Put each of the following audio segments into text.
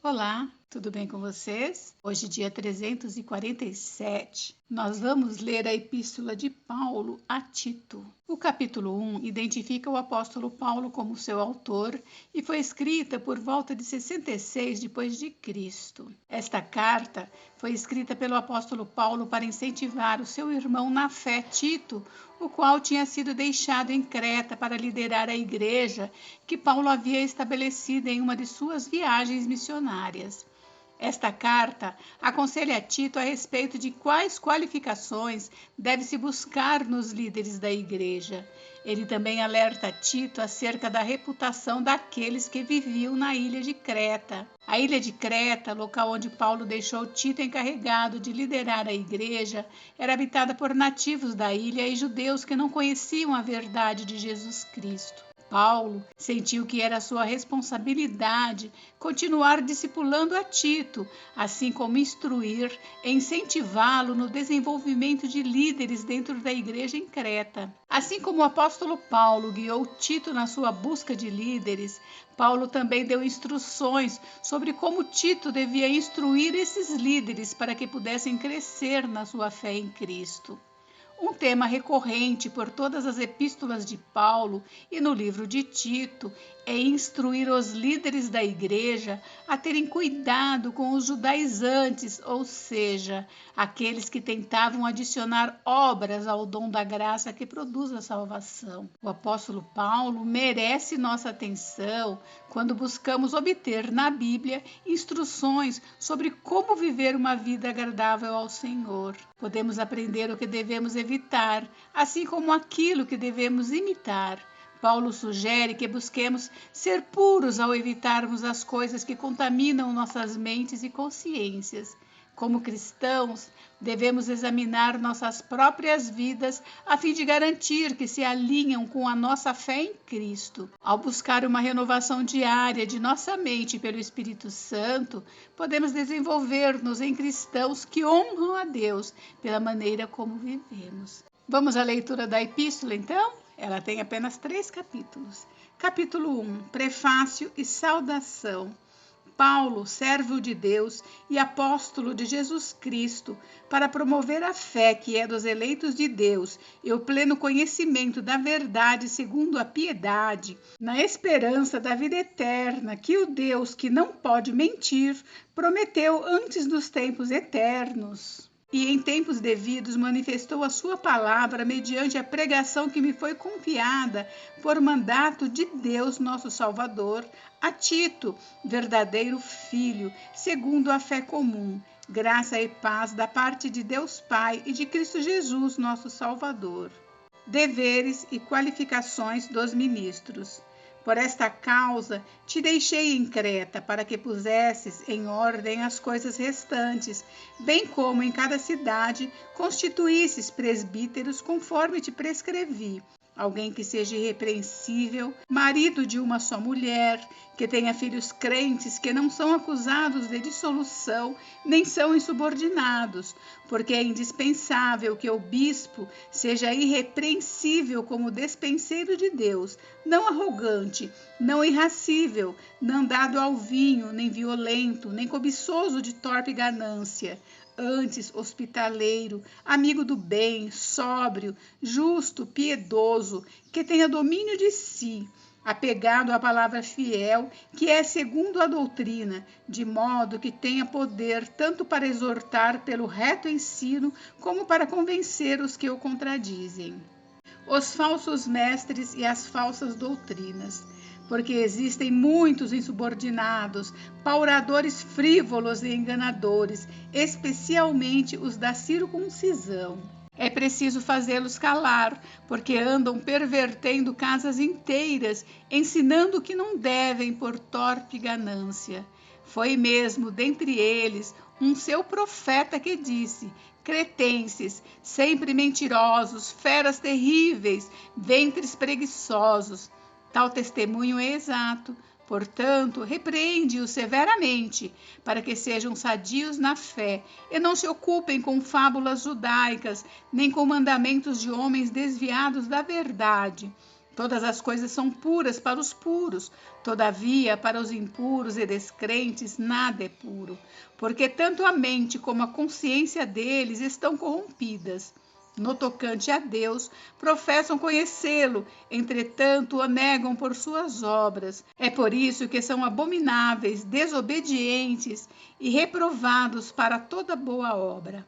Olá, tudo bem com vocês? Hoje, dia 347, nós vamos ler a Epístola de Paulo a Tito. O capítulo 1 identifica o apóstolo Paulo como seu autor e foi escrita por volta de 66 depois de Cristo. Esta carta foi escrita pelo apóstolo Paulo para incentivar o seu irmão na fé, Tito, o qual tinha sido deixado em Creta para liderar a igreja que Paulo havia estabelecido em uma de suas viagens missionárias. Esta carta aconselha a Tito a respeito de quais qualificações deve-se buscar nos líderes da igreja. Ele também alerta Tito acerca da reputação daqueles que viviam na ilha de Creta. A ilha de Creta, local onde Paulo deixou Tito encarregado de liderar a igreja, era habitada por nativos da ilha e judeus que não conheciam a verdade de Jesus Cristo. Paulo sentiu que era sua responsabilidade continuar discipulando a Tito, assim como instruir e incentivá-lo no desenvolvimento de líderes dentro da igreja em Creta. Assim como o apóstolo Paulo guiou Tito na sua busca de líderes, Paulo também deu instruções sobre como Tito devia instruir esses líderes para que pudessem crescer na sua fé em Cristo. Um tema recorrente por todas as epístolas de Paulo e no livro de Tito é instruir os líderes da igreja a terem cuidado com os judaizantes, ou seja, aqueles que tentavam adicionar obras ao dom da graça que produz a salvação. O apóstolo Paulo merece nossa atenção quando buscamos obter na Bíblia instruções sobre como viver uma vida agradável ao Senhor. Podemos aprender o que devemos evitar, assim como aquilo que devemos imitar. Paulo sugere que busquemos ser puros ao evitarmos as coisas que contaminam nossas mentes e consciências. Como cristãos, devemos examinar nossas próprias vidas a fim de garantir que se alinham com a nossa fé em Cristo. Ao buscar uma renovação diária de nossa mente pelo Espírito Santo, podemos desenvolver-nos em cristãos que honram a Deus pela maneira como vivemos. Vamos à leitura da epístola, então? Ela tem apenas 3 capítulos. Capítulo 1, Prefácio e Saudação. Paulo, servo de Deus e apóstolo de Jesus Cristo, para promover a fé que é dos eleitos de Deus e o pleno conhecimento da verdade segundo a piedade, na esperança da vida eterna que o Deus que não pode mentir prometeu antes dos tempos eternos. E em tempos devidos manifestou a sua palavra mediante a pregação que me foi confiada por mandato de Deus nosso Salvador, a Tito, verdadeiro filho, segundo a fé comum, graça e paz da parte de Deus Pai e de Cristo Jesus nosso Salvador. Deveres e qualificações dos ministros. Por esta causa te deixei em Creta, para que pusesses em ordem as coisas restantes, bem como em cada cidade constituísses presbíteros conforme te prescrevi. Alguém que seja irrepreensível, marido de uma só mulher, que tenha filhos crentes que não são acusados de dissolução, nem são insubordinados, porque é indispensável que o bispo seja irrepreensível como despenseiro de Deus, não arrogante, não irracível, não dado ao vinho, nem violento, nem cobiçoso de torpe ganância, antes hospitaleiro, amigo do bem, sóbrio, justo, piedoso, que tenha domínio de si, apegado à palavra fiel, que é segundo a doutrina, de modo que tenha poder tanto para exortar pelo reto ensino, como para convencer os que o contradizem. Os falsos mestres e as falsas doutrinas. Porque existem muitos insubordinados, pauradores frívolos e enganadores, especialmente os da circuncisão. É preciso fazê-los calar, porque andam pervertendo casas inteiras, ensinando o que não devem por torpe ganância. Foi mesmo dentre eles um seu profeta que disse: cretenses, sempre mentirosos, feras terríveis, ventres preguiçosos. Tal testemunho é exato, portanto, repreende-os severamente, para que sejam sadios na fé e não se ocupem com fábulas judaicas, nem com mandamentos de homens desviados da verdade. Todas as coisas são puras para os puros, todavia, para os impuros e descrentes, nada é puro, porque tanto a mente como a consciência deles estão corrompidas. No tocante a Deus, professam conhecê-lo, entretanto o negam por suas obras. É por isso que são abomináveis, desobedientes e reprovados para toda boa obra.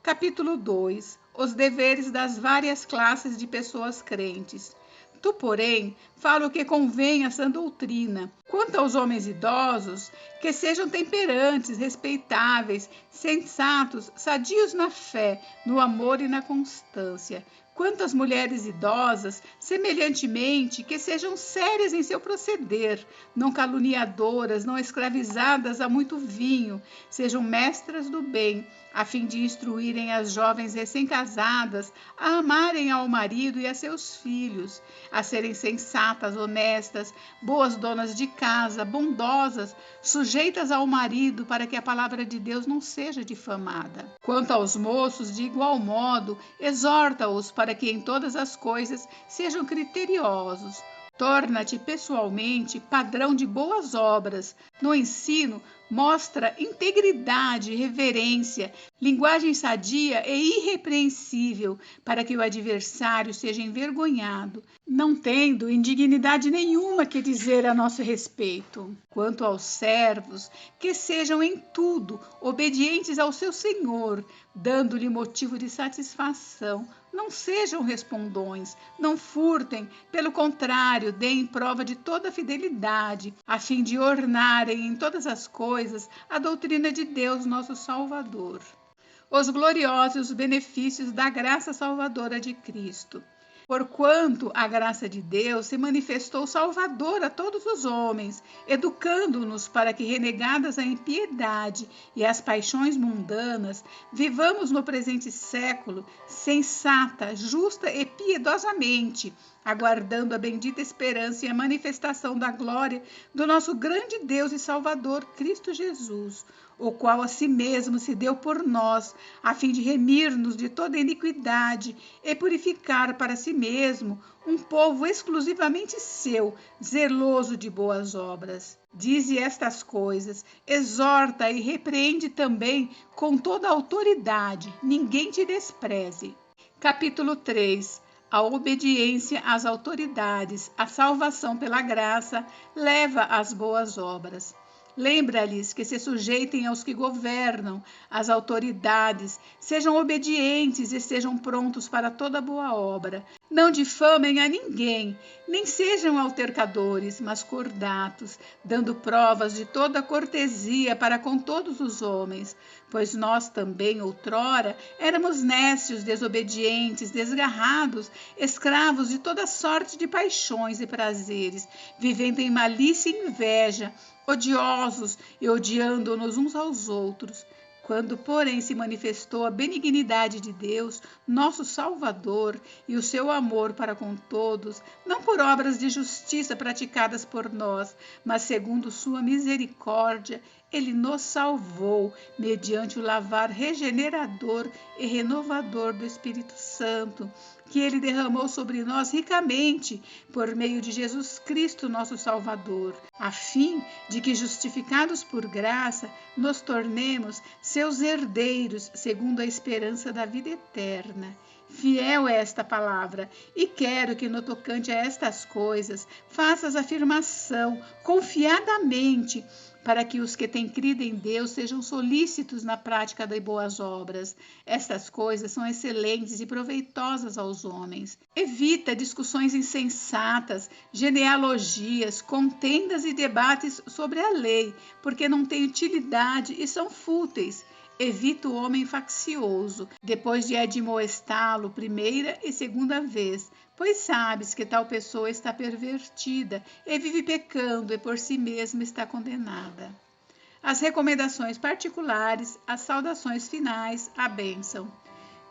Capítulo 2. Os deveres das várias classes de pessoas crentes. Tu, porém, fala o que convém à sã doutrina. Quanto aos homens idosos, que sejam temperantes, respeitáveis, sensatos, sadios na fé, no amor e na constância. Quanto às mulheres idosas, semelhantemente, que sejam sérias em seu proceder, não caluniadoras, não escravizadas a muito vinho, sejam mestras do bem, a fim de instruírem as jovens recém-casadas a amarem ao marido e a seus filhos, a serem sensatas, honestas, boas donas de casa, bondosas, sujeitas ao marido, para que a palavra de Deus não seja difamada. Quanto aos moços, de igual modo, exorta-os para que em todas as coisas sejam criteriosos. Torna-te pessoalmente padrão de boas obras. No ensino, mostra integridade, reverência, linguagem sadia e irrepreensível, para que o adversário seja envergonhado, não tendo indignidade nenhuma que dizer a nosso respeito. Quanto aos servos, que sejam em tudo obedientes ao seu Senhor, dando-lhe motivo de satisfação. Não sejam respondões, não furtem, pelo contrário, deem prova de toda fidelidade, a fim de ornarem em todas as coisas a doutrina de Deus, nosso Salvador. Os gloriosos benefícios da graça salvadora de Cristo. Porquanto a graça de Deus se manifestou salvadora a todos os homens, educando-nos para que, renegadas a impiedade e as paixões mundanas, vivamos no presente século sensata, justa e piedosamente, aguardando a bendita esperança e a manifestação da glória do nosso grande Deus e Salvador, Cristo Jesus, o qual a si mesmo se deu por nós, a fim de remir-nos de toda iniquidade e purificar para si mesmo um povo exclusivamente seu, zeloso de boas obras. Dize estas coisas, exorta e repreende também com toda a autoridade, ninguém te despreze. Capítulo 3. A obediência às autoridades, a salvação pela graça, leva às boas obras. Lembra-lhes que se sujeitem aos que governam, às autoridades, sejam obedientes e sejam prontos para toda boa obra. Não difamem a ninguém, nem sejam altercadores, mas cordatos, dando provas de toda cortesia para com todos os homens. Pois nós também, outrora, éramos nécios, desobedientes, desgarrados, escravos de toda sorte de paixões e prazeres, vivendo em malícia e inveja, odiosos e odiando-nos uns aos outros. Quando, porém, se manifestou a benignidade de Deus, nosso Salvador, e o seu amor para com todos, não por obras de justiça praticadas por nós, mas segundo sua misericórdia, ele nos salvou, mediante o lavar regenerador e renovador do Espírito Santo, que ele derramou sobre nós ricamente, por meio de Jesus Cristo, nosso Salvador, a fim de que, justificados por graça, nos tornemos seus herdeiros, segundo a esperança da vida eterna. Fiel é esta palavra, e quero que, no tocante a estas coisas, faças afirmação confiadamente, para que os que têm crido em Deus sejam solícitos na prática das boas obras. Estas coisas são excelentes e proveitosas aos homens. Evita discussões insensatas, genealogias, contendas e debates sobre a lei, porque não têm utilidade e são fúteis. Evita o homem faccioso, depois de admoestá-lo primeira e segunda vez, pois sabes que tal pessoa está pervertida e vive pecando e por si mesma está condenada. As recomendações particulares, as saudações finais, a bênção.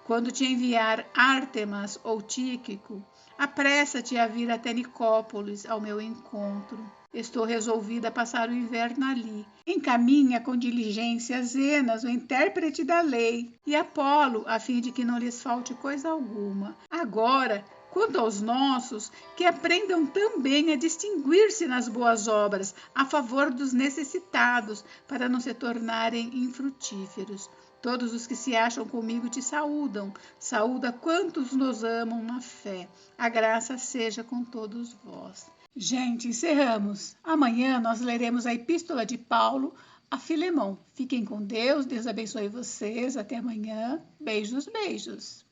Quando te enviar Ártemas ou Tíquico, apressa-te a vir até Nicópolis ao meu encontro. Estou resolvida a passar o inverno ali. Encaminha com diligência Zenas, o intérprete da lei, e Apolo, a fim de que não lhes falte coisa alguma. Agora, Quanto aos nossos, que aprendam também a distinguir-se nas boas obras, a favor dos necessitados, para não se tornarem infrutíferos. Todos os que se acham comigo te saúdam. Saúda quantos nos amam na fé. A graça seja com todos vós. Gente, encerramos. Amanhã nós leremos a Epístola de Paulo a Filemão. Fiquem com Deus, Deus abençoe vocês. Até amanhã. Beijos, beijos.